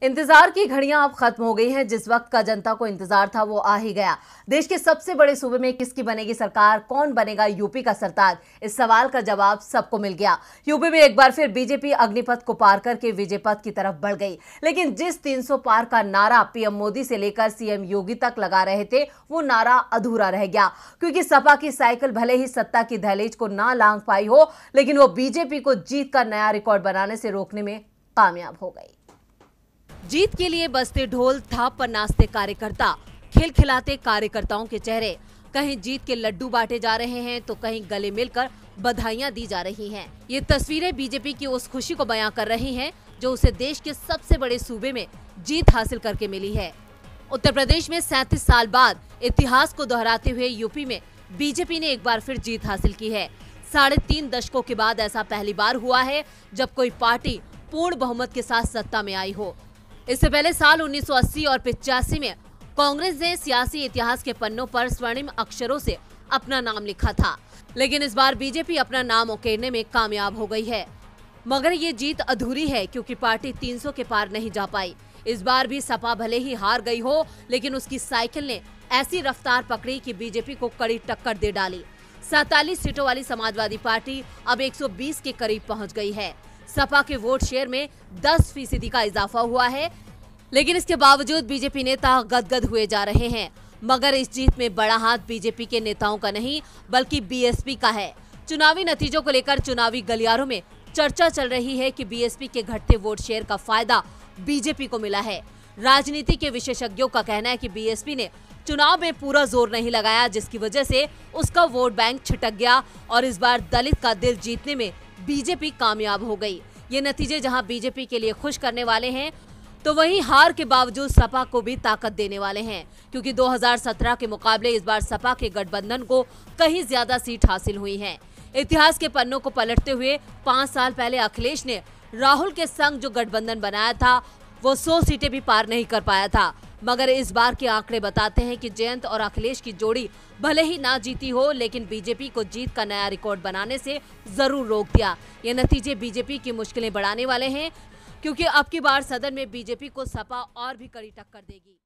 इंतजार की घड़ियां अब खत्म हो गई हैं। जिस वक्त का जनता को इंतजार था वो आ ही गया। देश के सबसे बड़े सूबे में किसकी बनेगी सरकार, कौन बनेगा यूपी का सरताज, इस सवाल का जवाब सबको मिल गया। यूपी में एक बार फिर बीजेपी अग्निपथ को पार करके विजय पथ की तरफ बढ़ गई। लेकिन जिस 300 पार का नारा पीएम मोदी से लेकर सीएम योगी तक लगा रहे थे, वो नारा अधूरा रह गया, क्योंकि सपा की साइकिल भले ही सत्ता की दहलीज को ना लांघ पाई हो, लेकिन वो बीजेपी को जीत का नया रिकॉर्ड बनाने से रोकने में कामयाब हो गई। जीत के लिए बजते ढोल, थाप पर नाचते कार्यकर्ता, खिलखिलाते कार्यकर्ताओं के चेहरे। कहीं जीत के लड्डू बांटे जा रहे हैं तो कहीं गले मिलकर बधाइयां दी जा रही हैं। ये तस्वीरें बीजेपी की उस खुशी को बयां कर रही हैं जो उसे देश के सबसे बड़े सूबे में जीत हासिल करके मिली है। उत्तर प्रदेश में 37 साल बाद इतिहास को दोहराते हुए यूपी में बीजेपी ने एक बार फिर जीत हासिल की है। 3.5 दशकों के बाद ऐसा पहली बार हुआ है जब कोई पार्टी पूर्ण बहुमत के साथ सत्ता में आई हो। इससे पहले साल 1980 और 85 में कांग्रेस ने सियासी इतिहास के पन्नों पर स्वर्णिम अक्षरों से अपना नाम लिखा था, लेकिन इस बार बीजेपी अपना नाम उकेरने में कामयाब हो गई है। मगर ये जीत अधूरी है क्योंकि पार्टी 300 के पार नहीं जा पाई। इस बार भी सपा भले ही हार गई हो, लेकिन उसकी साइकिल ने ऐसी रफ्तार पकड़ी कि बीजेपी को कड़ी टक्कर दे डाली। 47 सीटों वाली समाजवादी पार्टी अब 120 के करीब पहुंच गई है। सपा के वोट शेयर में 10% का इजाफा हुआ है, लेकिन इसके बावजूद बीजेपी नेता गदगद हुए जा रहे हैं। मगर इस जीत में बड़ा हाथ बीजेपी के नेताओं का नहीं, बल्कि बीएसपी का है। चुनावी नतीजों को लेकर चुनावी गलियारों में चर्चा चल रही है कि बीएसपी के घटते वोट शेयर का फायदा बीजेपी को मिला है। राजनीति के विशेषज्ञों का कहना है कि बीएसपी ने चुनाव में पूरा जोर नहीं लगाया, जिसकी वजह से उसका वोट बैंक छिटक गया और इस बार दलित का दिल जीतने में बीजेपी कामयाब हो गई। ये नतीजे जहां बीजेपी के लिए खुश करने वाले हैं, तो वहीं हार के बावजूद सपा को भी ताकत देने वाले हैं, क्योंकि 2017 के मुकाबले इस बार सपा के गठबंधन को कहीं ज्यादा सीट हासिल हुई हैं। इतिहास के पन्नों को पलटते हुए 5 साल पहले अखिलेश ने राहुल के संग जो गठबंधन बनाया था, वो 100 सीटें भी पार नहीं कर पाया था। मगर इस बार के आंकड़े बताते हैं कि जयंत और अखिलेश की जोड़ी भले ही ना जीती हो, लेकिन बीजेपी को जीत का नया रिकॉर्ड बनाने से जरूर रोक दिया। ये नतीजे बीजेपी की मुश्किलें बढ़ाने वाले हैं, क्योंकि अब की बार सदन में बीजेपी को सपा और भी कड़ी टक्कर देगी।